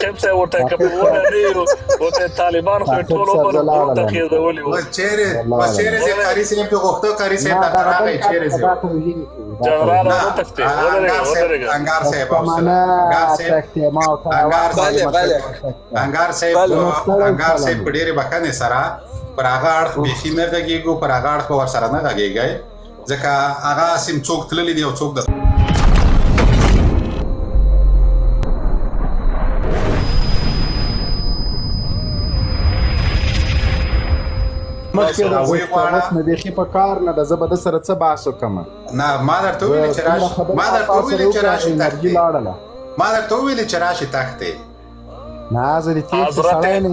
ساقب صاحب ورته کپور نه ورته طالبان خو ټول عمر ورته خېدولي و چیرې دې قاری صاحب ته غوښتو قاری صاحب ته راغی چیرې زه جنرال نو تخته انګار صاحب انګار صاحب په ډېرې بخښنې سره پر هغه اړخ بیخي نه غږېږو پر هغه اړخ به ورسره نه غږېږئ ځکه هغه سیم څوک تللی دی او څوک د مخکې د اوس مې بیخي په کار نه ده زه به ده سره څه بحث وکړم نه ما درته وویلې چې راشي تختې نه زه د تېر سړی نه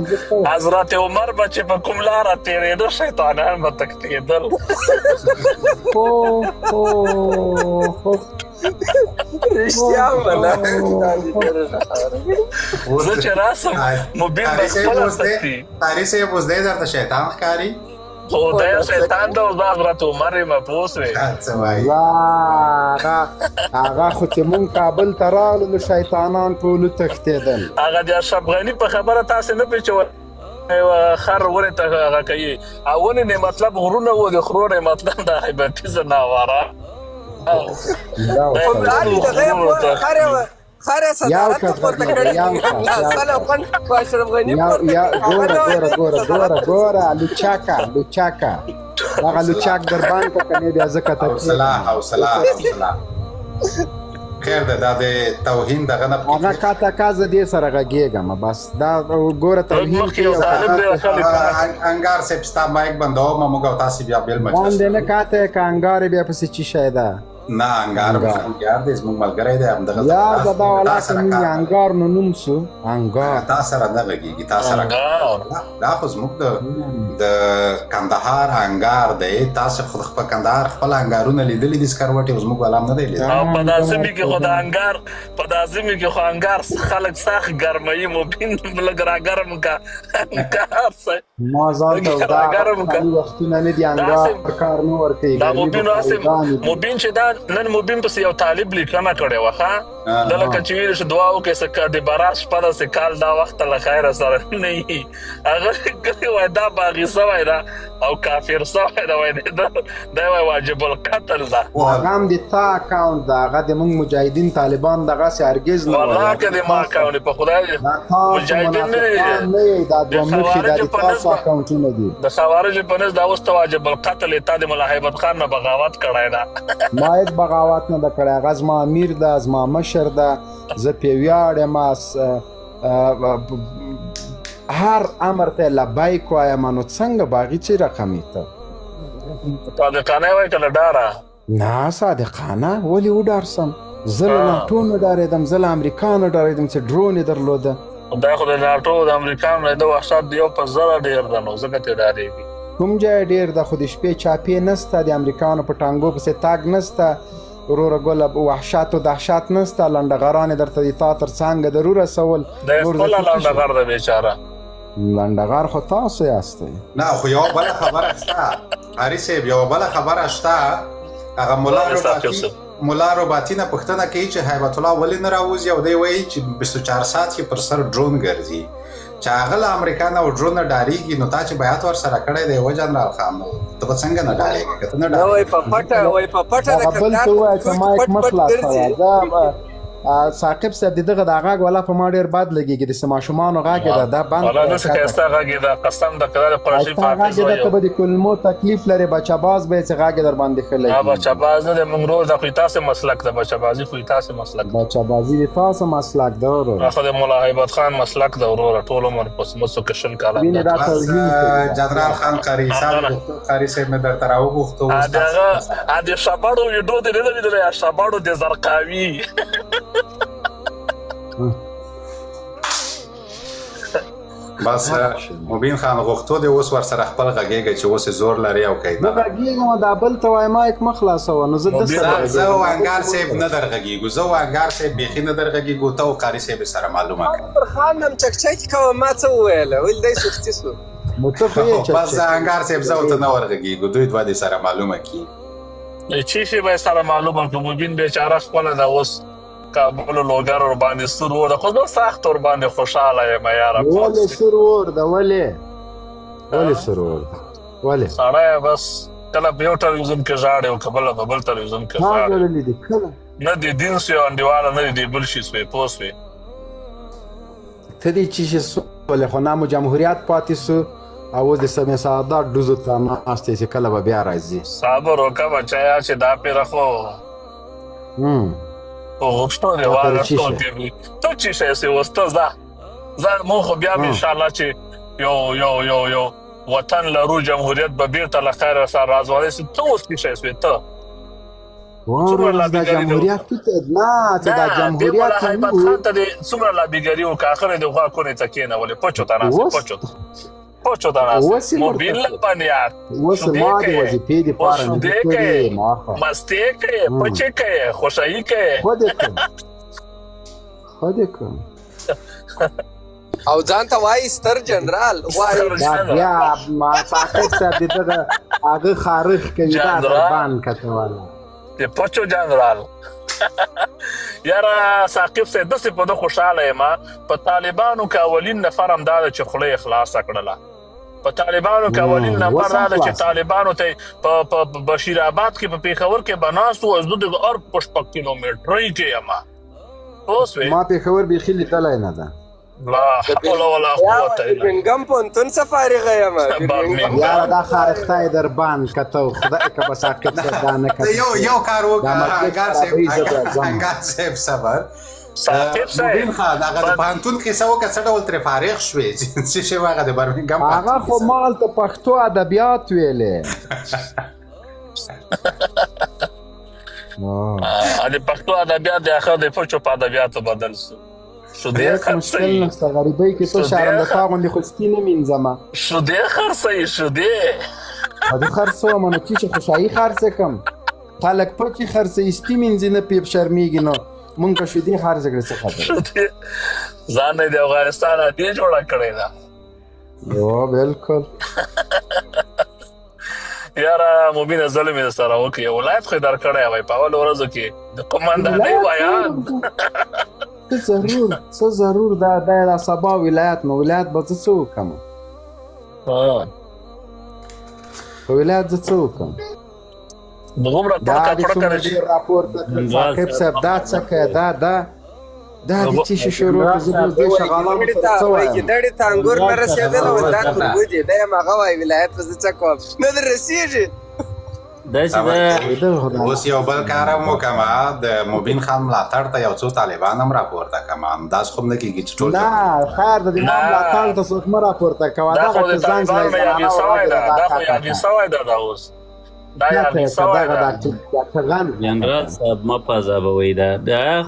حضرت عمر به چې په کوم لاره تېرېده شیطانان به تښتېدل رښتیا ولا زه چې راسم مبین به خپله تښتي قاري صاحب اوس دی درته شیطان ښکاري خدای شیطان ته اوس د حضرت عمر یم پوه سوې هغه خو چې مونږ کابل ته رالو نو شیطانان ټولو تښتېدل هغه د اشرف غني په خبره تاسې نه پېچول خر ونې ته هغه کوي او ونې نه مطلب غرونه و د خرو نه مطلب د حیبتي زناوره خره صدارت ورته کړی سلام خان اشرف غني ګوره لوچاکا هغه لوچاک دربان ته کنه بیا زکه ته حوصله خیر ده دا د توهین دغه نه هغه کاته کازه دې سره غږېږم بس دا ګوره توهین کې انګار صاحب ستا مایک بندو ما موږ تاسو بیا بل مجلس باندې نه کاته کانګار بیا پسې چی شای ده نه انګار دې زموږ ملګری دی هم دغه یار دا ولا سمي انګار نو نوم سو انګار تاسو سره نه غږیږي تاسو سره دا خو زموږ د کندهار انګار دی تاسو خود په کندهار خپل انګارونه لیدلې دي سکروټي زموږ ولام نه دی لیدل په داسمي کې خو د انګار په داسمي کې خو انګار خلک ساخ ګرمي مبین بلګ را ګرم کا انګار ما ځان ته دا وختونه نه دي انګار کار نو ورته دا مبین چې دا نن مبین پس یو طالب لیکنه کړې و ښا دلته چې ویل شو دعا وکړه سکه د باراش په داسې کال دا وخت له خیره سره نه هغه کوي وای دا باغی سوای دا او کافر سوای دا وای دا واجب القتل دا هغه د تا اکاونټ دا هغه د موږ مجاهدین طالبان دغه سي هرگز نه والله کله ما اکاونټ په خدای مجاهدین نه دا د مخې د تاسو اکاونټونه دي د خوارج په نس دا واست واجب القتل ته د ملاحبت خان نه بغاوت کړای دا ما هیڅ بغاوت نه کړی هغه زما امیر ده زما مشر ده زه پې ویاړم هر امر ته لبیک وایم نو څنګه باغی چې رقمې ته صادقانه وای کله ډاره نه صادقانه ولې وډارسم زه له ناټو نه ډارېدم زه له امریکا نه ډارېدم چې ډرون یې درلوده دا خو د ناټو د امریکا نه د وحشت یو په زره ډېر ده نو ځکه ته ډارېږي کوم ځای ډېر ده خو د شپې چاپې نسته د امریکانو په ټانګو پسې تاګ نسته وروره ګله وحشت و دهشت نسته لنډغران یې درته د تا تر څانګه درو رسول دی خپله لنډغر ده بیچاره لنډغر خو تاسو یاستئ نه خو یوه بله خبره شته قاري صاحب یوه بله خبره شته هغه ملا رباطي نه پوښتنه کوي چې هیبت الله ولې نه راوځي او دی وایي چې 24 ساعت یې پر سر ډرون ګرځي چې هغه له امریکا نه ډرون نه ډارېږي نو تا چې بیعت ورسره کړی دی و جنرال خان نو ته به څنګه نه ډارېږې که ته نه ډارېږې وایي په پټه د بل ته ووایه چې مایک مه خلاصوه ثاقب صاحب دغه د غږ والا په ما ډېر بد لګېږي داسې ماشومانو غږ یې ده دا بند والا داسې ښایسته غږ یې ده قسم د قرآن قرآن شریف حافظ وایي ته به د کلمو تکلیف لرې بچه باز به یې چې غږ یې در باندې ښه لګي بچه باز نه دی موږ روز دا خو یې تاسې مسلک ده بچه بازي خو یې تاسې مسلک ده بچه بازي د تاسو مسلک ده وروره خو د ملا هیبت خان مسلک ده وروره ټول عمر په مسو کې شل کاله جنرال خان قاری صاحب مې درته راوغوښتو هغه د شباړو ویډیو دې نه لیدلی شباړو د زرقاوي بس مبین خان غوښتو دی اوس ورسره خپل غږېږي چې اوس زور لري او کوي نه غږېږم دا بل ته وایي مایک مه خلاصوه نو زه ده سره زه او انګار صاحب نه درغږېږو زه او انګار صاحب بیخي نه درغږېږو ته او قاري صاحب سره معلومه کړه خان هم چکچکي کوه ما څه وویله ولې دی سختي شو نو ته خو یې بس زه انګار صاحب زه ورته نه ورغږېږو دوی دوه دې سره معلومه کړي چې شي به سره معلومه کړو مبین بیچاره خپله ده اوس کابل لوګر ور باندې سور ور خو زه سخت ور باندې خوشاله یم یاره. ولې سور ور ده؟ ولې سور ور ده؟ ولې سړی بس کله په یو ټلویزیون کې ژاړي او کله په بل ټلویزیون کې ما ژاړي. ګورلې دي کله نه دي دین سوی انډیواله نه دي بل شي سوی پوه سوی. ته دې چې ولې خو نامو جمهوریت پاتې سو او اوس د سمې سعادت ډوزو ته ناستې چې کله به بیا راځي. صبر وکړه بچیا چې دا پیره خو غوښتو دی وغوښتو دی ته چې شې سې اوس ته زه مونږ خو بیا به انشاءالله چې یو وطن لرو جمهوریت به بیرته له خیره سره راځولی سي. ته اوس کې شې سوې ته واره دا جمهوریت ته نه چې دا جمهوریت ته حیبت خان ته دې څومره لابیګري وکړه اخر یې د غوا کونې ته کېنولې پوچو ته ناست پوچو ته ناست مبین له بنیاد اوس ما د وظیفې دپاره نه دي کړې مستې کوې پچې کوې خوشحایي کوې خو دې کړم او ځان ته وایي ستر جنرال وایي دا بیا ما ساقب صاحب د ده هغه خارخ کوي دا دربان کته والا د پچو جنرال یاره ساقب صاحب داسې په ده خوشحاله یم په طالبانو که اولین نفر همدا ده چې خوله یې خلاصه کړله. په طالبانو که اولین نفر دا ده چې طالبانو ته په بشیر آباد کې په پېښور کې به ناست وو زه د هر شپږ کیلومترۍ کې یم پوه سوې. ما پېښور بیخي لیدلی نه ده. لا حول ولا قوت الا برمنګم پوهنتون څه فارغه یم یاره دا خارښته یې در باند کته خدای که به ساقب صاحب دا نه کته یو کار وکړه انګار صاحب صبر ساقب صاحب مبین خان هغه د پوهنتون کیسه وکړه څه ډول ترې فارغ شوې څه شوی هغه د برمنګم هغه خو ما هلته پښتو ادبیات ویلې د پښتو ادبیات د اخر د پوچو په ادبیاتو بدل سو شدې مشکل نشته غریبۍ کې تو شرمدتا غوندې خو سپي نه مینځمه شدې خرڅوي شدې د خرڅومه نو چې خوشحایي خرڅه کم خلک پکې خرڅوي سپي مینځي نه پیپ شرمېږي نو مونږ که شدې خرڅه کړې څه خبره ځان یې د افغانستان عادي جوړه کړې ده. یو بالکل یاره مبینه ظلم یې سره وکړي ولایت خو یې درکړی وای په اولو ورځو کې د قومندانۍ ویان څه ضرور دا سبا ولایت نو ولایت به زه څه وکړم په ولایت زه څه وکړم دغومره دا دې څومره ډېر راپورته کړ ساقب صاحب دا څه کوې دا دې څه شي شروع کړه زه اوس دې شغالانو سره څه وایم ګیدړې ته انګور نه رسېدل او دا تربوز دی دا یم هغه وایي ولایت به زه څه کوم نه در رسېږي اوس یو بل کار هم وکړم د مبین خان ملاتړ ته یو څو طالبان هم راپورته کړم همداسې خو هم نه کېږي چې ټول نه خیر د دې ما ملاتړ ته څوک مه راپورته کوه دا خو د طالبانو یادې سوی ده دا خو یادې سوی ده دا اوس دا یادې سوی ده جنرال صاحب ما په عذابوئ دا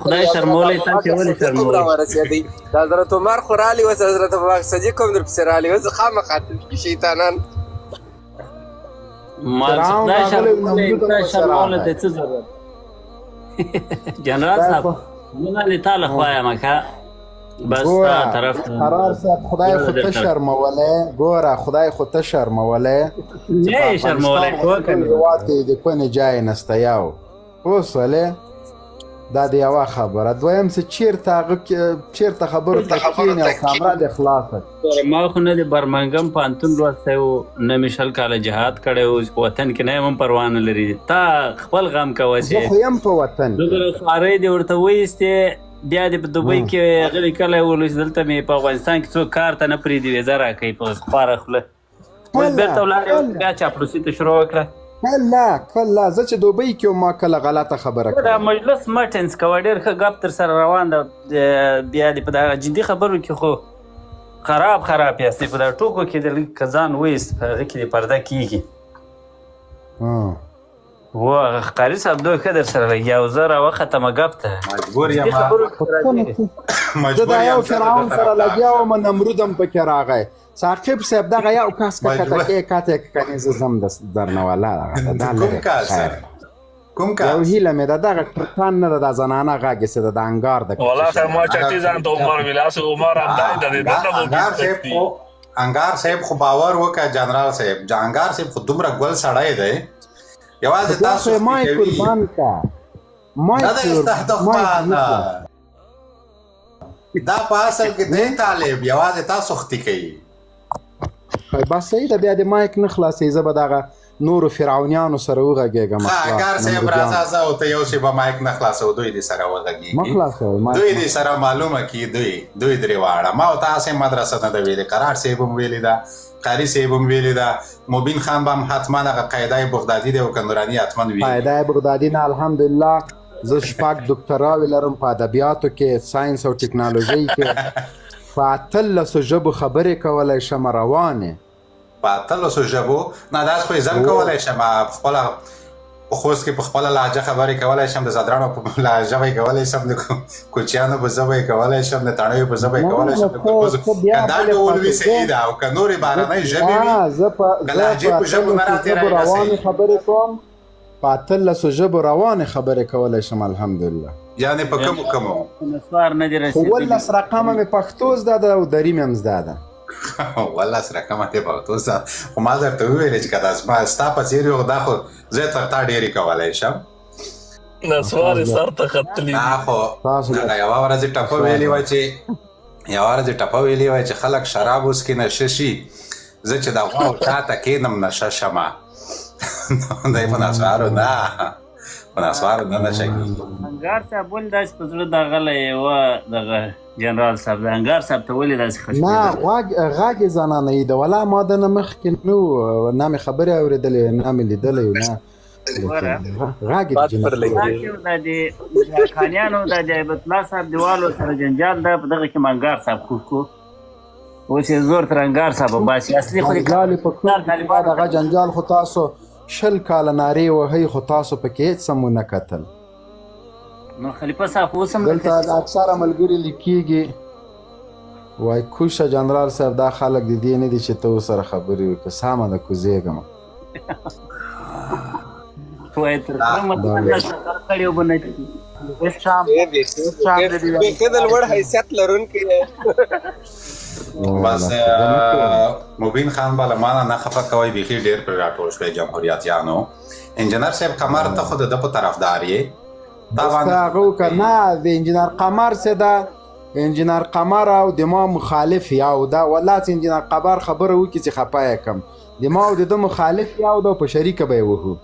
خدای شرمولی تاسې ولې شرموئ د حضرت عمر خو رالي اوس حضرت ابوبکر کوم درپسې رالي اوس خامخا شیطانان خدای شرمولی دی څه ضرورت جنرال صاحب مونه د تا له خوا یم که بس تا طرف قرار صاحب خدای خو ته شرمولی ګوره خدای خو ته شرمولی نه یې شرمولی هېواد کې د کونې جای نسته یو اوس ولې دا د یوه خبره دویم څه چېرته خبرو ته کښېنې او کامره دې خلاصه ما خو نه د برمنګم پوهنتون لوستی و نه مې 20 کاله جهاد کړی و وطن کې نه یم هم پروا نه لري تا خپل غم کوه چې زه خو یم په وطن خوارۍ دې ورته وایستې بیا دې په دوبۍ کې غلی کلی ولو چې دلته مې په افغانستان کې څوک کار ته نه پرېږدي ویزه راکوي په خواره خوله اوس بېرته ولاړې بیا چاپلوسي ته شروع وکړه کله زه چې دوبۍ کې وم ما کله غلطه خبره کړم دا مجلس مه ټینس کوه ډېر ښه ګپ در سره روان ده بیا دې په دغه جدي خبرو کې خو خراب یاستې په دغه ټوکو کې د لږ که ځان وایست په هغه کې دې پرده کېږي و قاری صاحب دوی ښه در سره لګیا او زه راوختمه ګپ ته مجبور یم زه دا یو فرعون سره لګیا وم نمرود هم پکې راغی ساقب صاحب دغه یو کس که کته کې کنې زه ځم درنه والا دا کوم کار یو هیله مې ده دغه ټرتان نه ده دا زنانه غږ یې ده د انګار د والله خیر ما چټي ځان ته عمر ویلاس عمر همدای د انګار صاحب خو باور وکړه جنرال صاحب انګار صاحب خو دومره ګل سړی دی یوازې تاسو ما قربان کا دا د استهداف نه دا په اصل کې دی طالب یوازې تاسو ختی کوي بس صحیح ده بیا د مایک نه خلاصې زه به دغه نورو فرعونیانو سره وغږېږم ښه صاحب راځه زه ورته یو شی به مایک نه خلاصو دوی دې سره وغږېږي مه خلاصوئ دوی دې سره معلومه کړي دوی درې واړه ما ورته هسې مدرسه نه ده ویلې قرار صاحب هم ویلې ده قاری صاحب هم ویلې ده مبین خان به هم حتما هغه قاعده بغدادي دی او کندراني حتما ویلې قاعده بغدادي نه الحمدلله زه 6 دکتراوې لرم په ادبیاتو کې ساینس او ټکنالوژۍ کې په 18 ژبو خبرې کولی شم روانې په 18 ژبو نه داسې خو یې زه هم کولی شم په خپله په خوست کې په خپله لهجه خبرې کولی شم د زدرانو په لهجه به یې کولی شم د کوچیانو په ژبه یې کولی شم د تڼیو په ژبه یې کولی شم که دا ډول وي صحیح ده او که نورې بهرنۍ ژبې وي که لهجې په ژبو نه راتېروي نه صحیح خبرې کوم په 18 ژبو روانې خبرې کولی شم الحمدلله یعنې په کومو نسوار نه دي رسېدلي 18 رقمه مې پښتو زده ده او دري مې هم زده ده 18 رقمه دې پښتو زده خو ما درته وویلې چې که دا ستا په څېر یو دا خو زه تر تا ډېرې کولی شم نسوار یې سر ته ختلي دا خو هغه یوه ورځ یې ټپه ویلې وه چې خلک شراب وڅکي نشه شي زه چې د غواو شاته کښېنم نشه شمه دی په نسوارو نه نشه کېږي انګار صاحب ولې داسې په زړه دغلی وه دغه جنرال صاحب د انګار صاحب ته ولې داسې خشکېدلی نه غږ یې زنانهیي ده والله ما د نه مخکې نه نه مې خبرې اورېدلې نه مې لیدلی نه غږ یې دا د خانیانو دا د هیبت الله صاحب دیوالو سره جنجال ده په دغه کې م انګار صاحب خوږ کړو اوس یې زور تر انګار صاحب باسي اصلي خو دغه جنجال خو تاسو 20 کاله نارې وهئ خو تاسو پکې هېڅ هم ونه کتل نو خلیفه صاحب اوس هم دلته اکثره ملګري لیکېږي وایي کوشه جنرال صاحب دا خلک د دې نه دي چې ته ورسره خبرې وکړې سمه ده کوزېږم وایي تر کومه سفر کړی به نه بیخي د لوړ حیثیت لرونکی بس مبین خان به له مانه نه خفه کوئ بیخي ډېر پرې راټول شوی جمهوریتیانو انجینر صاحب قمر ته خو د ده په طرفدار یې هغه وکړه نه د انجینر قمر څه ده انجینر قمر او د ما مخالف یو ده والله چې انجینر قمر خبره وکړي چې خفه یې کړم د ما او د ده مخالف یو ده په شریکه به یې وهو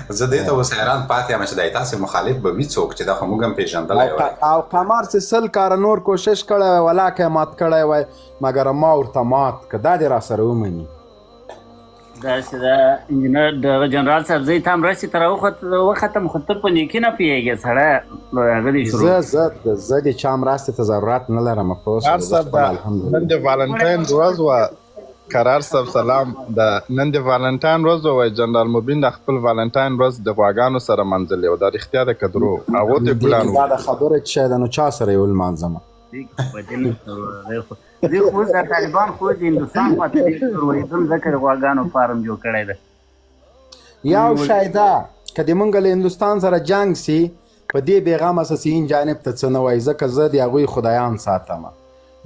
زه دې ته اوس حیران پاتې یم چې دی تاسې مخالف به وي څوک چې دا خو موږ هم پېژندلی وای او قمر چې 100 کاره نور کوشش کړی وای ولاکه یې مات کړی وای مګر ما ورته مات که دا دې راسره ومني داسې ده انجینر دغه جنرال صاحب زه یې ته هم رسې ته راوختم خو ته په نیکي نه پوهېږې سړی هغه دې شروع زه د چا مرستې ته ضرورت نه لرم پوه نن د والنټاین ورځ وه قرار صاحب سلام نن د والنټاین ورځ وای جنرال مبین د خپل والنټاین ورځ د غواګانو سره منځلې او دا رښتیا ده که دروغ هغو ته ګلان دا د خبره چې شاید نو چا سره یې ولمانځمه دوی خو اوس د طالبان خو د هندوستان خواته دې ورورېدل ځکه د غواګانو فارم جوړ کړی ده یو شی ده که د موږ له هندوستان سره جنګ سي په دې بېغمه سین جانب ته څه نه وایي ځکه زه د هغوی خدایان ساتمه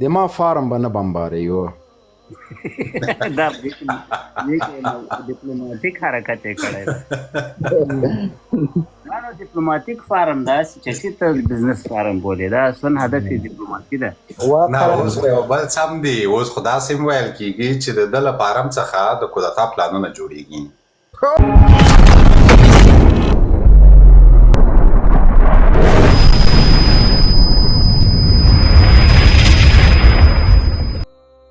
د ما فارم به نه بمباروي دا ډیپلوماټیک حرکت یې کړی ده دا نو ډیپلوماټیک فارم داسې چې ته بزنس فارم بولې دا اصلا هدف یې ډیپلوماتي ده نه اوس خو یو بل سم دي اوس خو داسې هم ویل کېږي چې د ده له فارم څخه د کودتا پلانونه جوړېږي